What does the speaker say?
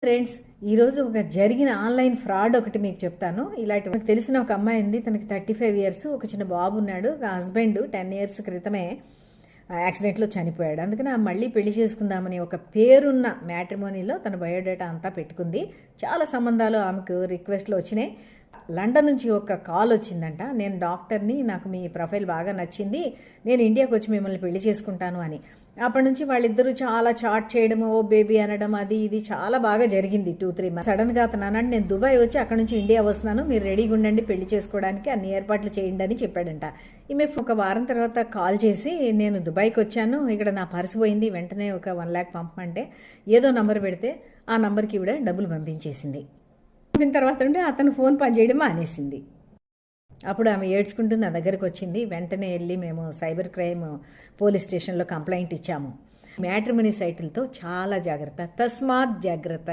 Friends, ఈరోజు ఒక జరిగిన ఆన్లైన్ ఫ్రాడ్ ఒకటి మీకు చెప్తాను. ఇలాంటి నాకు తెలిసిన ఒక అమ్మాయి ఉంది. తనకి 35 ఇయర్స్, ఒక చిన్న బాబు ఉన్నాడు. హస్బెండ్ 10 ఇయర్స్ క్రితమే యాక్సిడెంట్లో చనిపోయాడు. అందుకని మళ్ళీ పెళ్లి చేసుకుందామని ఒక పేరున్న మ్యాట్రిమోనీలో తన బయోడేటా అంతా పెట్టుకుంది. చాలా సంబంధాలు ఆమెకు రిక్వెస్ట్లు వచ్చినాయి. లండన్ నుంచి ఒక కాల్ వచ్చిందంట. నేను డాక్టర్ని, నాకు మీ ప్రొఫైల్ బాగా నచ్చింది, నేను ఇండియాకి వచ్చి మిమ్మల్ని పెళ్లి చేసుకుంటాను అని. అప్పటి నుంచి వాళ్ళిద్దరూ చాలా చాట్ చేయడం, ఓ బేబీ అనడం, అది ఇది చాలా బాగా జరిగింది. 2-3 మంత్స్ సడన్గా అతను అన్నాడు, నేను దుబాయ్ వచ్చి అక్కడ నుంచి ఇండియా వస్తున్నాను, మీరు రెడీగా ఉండండి పెళ్లి చేసుకోవడానికి, అన్ని ఏర్పాట్లు చేయండి అని చెప్పాడంట. ఈమె ఒక వారం తర్వాత కాల్ చేసి, నేను దుబాయ్కి వచ్చాను, ఇక్కడ నా పర్సు పోయింది, వెంటనే ఒక 1 lakh పంపమంటే ఏదో నంబర్ పెడితే ఆ నంబర్కి ఇవిడ డబ్బులు పంపించేసింది. పంపిన తర్వాత ఉంటే అతను ఫోన్ పనిచేయడం మానేసింది. అప్పుడు ఆమె ఏడ్చుకుంటూ నా దగ్గరికి వచ్చింది. వెంటనే వెళ్ళి మేము సైబర్ క్రైమ్ పోలీస్ స్టేషన్లో కంప్లైంట్ ఇచ్చాము. మ్యాట్రిమనీ సైట్లతో చాలా జాగ్రత్త, తస్మాత్ జాగ్రత్త.